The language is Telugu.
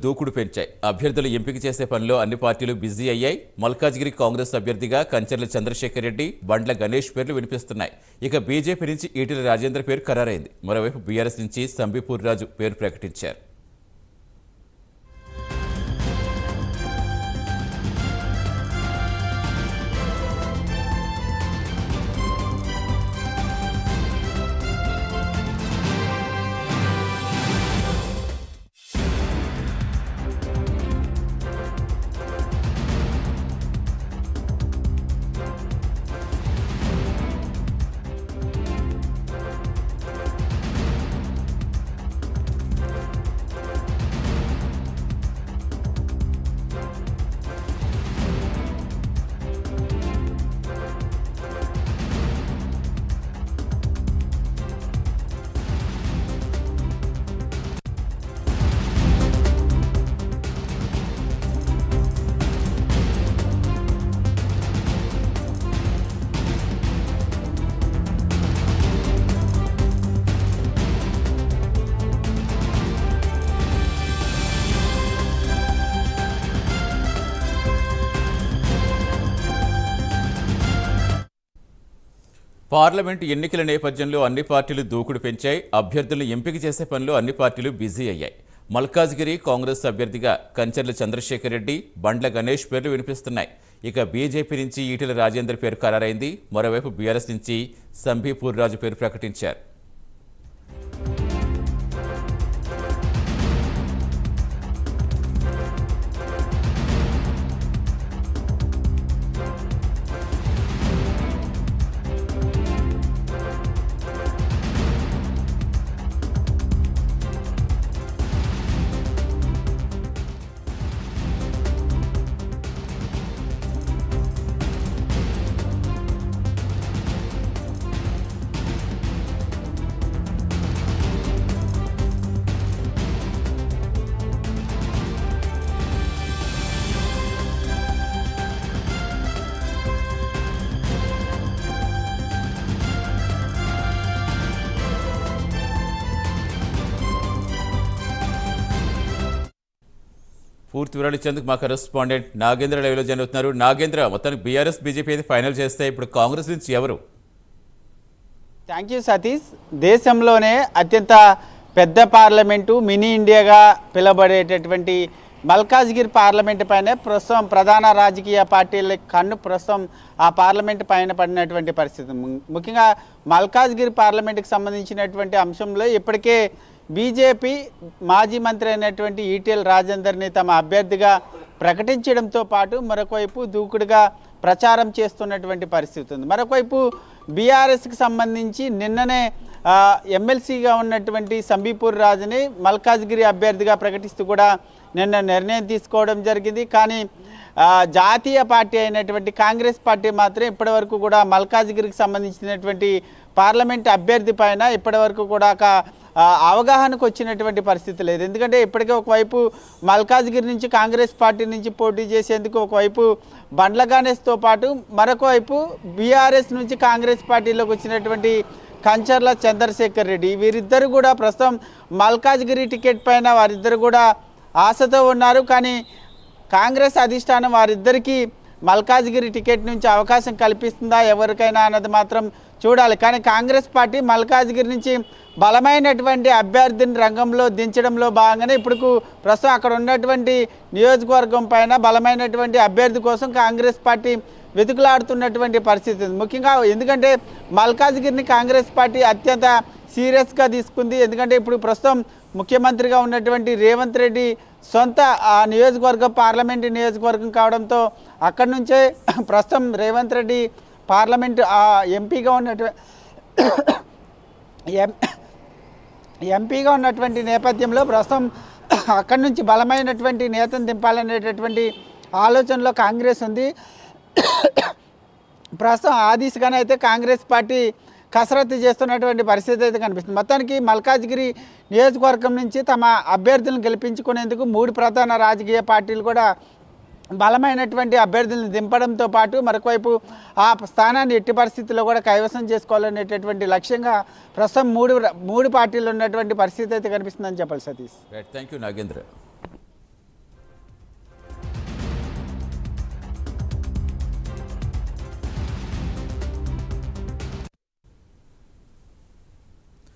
దూకుడు పెంచాయి. అభ్యర్థులు ఎంపిక చేసే పనిలో అన్ని పార్టీలు బిజీ అయ్యాయి. మల్కాజ్గిరి కాంగ్రెస్ అభ్యర్థిగా కంచర్ల చంద్రశేఖర్ రెడ్డి, బండ్ల గణేష్ పేర్లు వినిపిస్తున్నాయి. ఇక బీజేపీ నుంచి ఈటెల రాజేందర్ పేరు ఖరారైంది. మరోవైపు బీఆర్ఎస్ నుంచి సంబీపూర్ రాజు పేరు ప్రకటించారు. పార్లమెంటు ఎన్నికల నేపథ్యంలో అన్ని పార్టీలు దూకుడు పెంచాయి. అభ్యర్థులను ఎంపిక చేసే పనిలో అన్ని పార్టీలు బిజీ అయ్యాయి. మల్కాజ్గిరి కాంగ్రెస్ అభ్యర్థిగా కంచర్ల చంద్రశేఖర్ రెడ్డి, బండ్ల గణేష్ పేర్లు వినిపిస్తున్నాయి. ఇక బీజేపీ నుంచి ఈటెల రాజేందర్ పేరు ఖరారైంది. మరోవైపు బీఆర్ఎస్ నుంచి సంబీపూర్ రాజు పేరు ప్రకటించారు. పూర్తి వివరాలు ఇచ్చేందుకు మా కరెస్పాండెంట్ నాగేంద్ర లైవ్లో జాయిన్ అవుతున్నారు. నాగేంద్ర, మొత్తానికి బీఆర్ఎస్ బీజేపీ అయితే ఫైనల్ చేస్తే ఇప్పుడు కాంగ్రెస్ నుంచి ఎవరు? Thank you Satish. దేశంలోనే అత్యంత పెద్ద పార్లమెంటు, మినీ ఇండియాగా పిలువబడేటటువంటి మల్కాజ్గిరి పార్లమెంటు పైన ప్రస్తుతం ప్రధాన రాజకీయ పార్టీల కన్ను ప్రస్తుతం ఆ పార్లమెంటు పైన పడినటువంటి పరిస్థితి. ముఖ్యంగా మల్కాజ్గిరి పార్లమెంటుకి సంబంధించినటువంటి అంశంలో ఇప్పటికే బీజేపీ మాజీ మంత్రి అయినటువంటి ఈటెల రాజేందర్ని తమ అభ్యర్థిగా ప్రకటించడంతో పాటు మరొకవైపు దూకుడుగా ప్రచారం చేస్తున్నటువంటి పరిస్థితి ఉంది. మరొకవైపు బీఆర్ఎస్కి సంబంధించి నిన్ననే ఎమ్మెల్సీగా ఉన్నటువంటి సంబీపూర్ రాజుని మల్కాజ్గిరి అభ్యర్థిగా ప్రకటిస్తూ కూడా నిన్న నిర్ణయం తీసుకోవడం జరిగింది. కానీ జాతీయ పార్టీ అయినటువంటి కాంగ్రెస్ పార్టీ మాత్రం ఇప్పటివరకు కూడా మల్కాజ్గిరికి సంబంధించినటువంటి పార్లమెంట్ అభ్యర్థి పైన ఇప్పటివరకు కూడా అవగాహనకు వచ్చినటువంటి పరిస్థితి లేదు. ఎందుకంటే ఇప్పటికే ఒకవైపు మల్కాజ్గిరి నుంచి కాంగ్రెస్ పార్టీ నుంచి పోటీ చేసేందుకు ఒకవైపు బండ్ల గణేష్తో పాటు మరొక వైపు బీఆర్ఎస్ నుంచి కాంగ్రెస్ పార్టీలోకి వచ్చినటువంటి కంచర్ల చంద్రశేఖర్ రెడ్డి, వీరిద్దరు కూడా ప్రస్తుతం మల్కాజ్గిరి టికెట్ పైన వారిద్దరు కూడా ఆశతో ఉన్నారు. కానీ కాంగ్రెస్ అధిష్టానం వారిద్దరికీ మల్కాజ్గిరి టికెట్ నుంచి అవకాశం కల్పిస్తుందా ఎవరికైనా అన్నది మాత్రం చూడాలి. కానీ కాంగ్రెస్ పార్టీ మల్కాజ్గిరి నుంచి బలమైనటువంటి అభ్యర్థిని రంగంలో దించడంలో భాగంగానే ఇప్పుడు ప్రస్తుతం అక్కడ ఉన్నటువంటి నియోజకవర్గం పైన బలమైనటువంటి అభ్యర్థి కోసం కాంగ్రెస్ పార్టీ వెతుకులాడుతున్నటువంటి పరిస్థితి ఉంది. ముఖ్యంగా ఎందుకంటే మల్కాజ్గిరిని కాంగ్రెస్ పార్టీ అత్యంత సీరియస్గా తీసుకుంది. ఎందుకంటే ఇప్పుడు ప్రస్తుతం ముఖ్యమంత్రిగా ఉన్నటువంటి రేవంత్ రెడ్డి సొంత నియోజకవర్గం పార్లమెంటు నియోజకవర్గం కావడంతో అక్కడి నుంచే ప్రస్తుతం రేవంత్ రెడ్డి పార్లమెంటు ఎంపీగా ఉన్నటువంటి నేపథ్యంలో ప్రస్తుతం అక్కడి నుంచి బలమైనటువంటి నేతను దింపాలనేటటువంటి ఆలోచనలో కాంగ్రెస్ ఉంది. ప్రస్తుతం ఆ దిశగానే అయితే కాంగ్రెస్ పార్టీ కసరత్తు చేస్తున్నటువంటి పరిస్థితి అయితే కనిపిస్తుంది. మొత్తానికి మల్కాజ్గిరి నియోజకవర్గం నుంచి తమ అభ్యర్థులను గెలిపించుకునేందుకు 3 ప్రధాన రాజకీయ పార్టీలు కూడా బలమైనటువంటి అభ్యర్థులను దింపడంతో పాటు మరొకవైపు ఆ స్థానాన్ని ఎట్టి పరిస్థితుల్లో కూడా కైవసం చేసుకోవాలనేటటువంటి లక్ష్యంగా ప్రస్తుతం మూడు పార్టీలు ఉన్నటువంటి పరిస్థితి అయితే కనిపిస్తుందని చెప్పాలి సతీష్. Thank you Nagendra.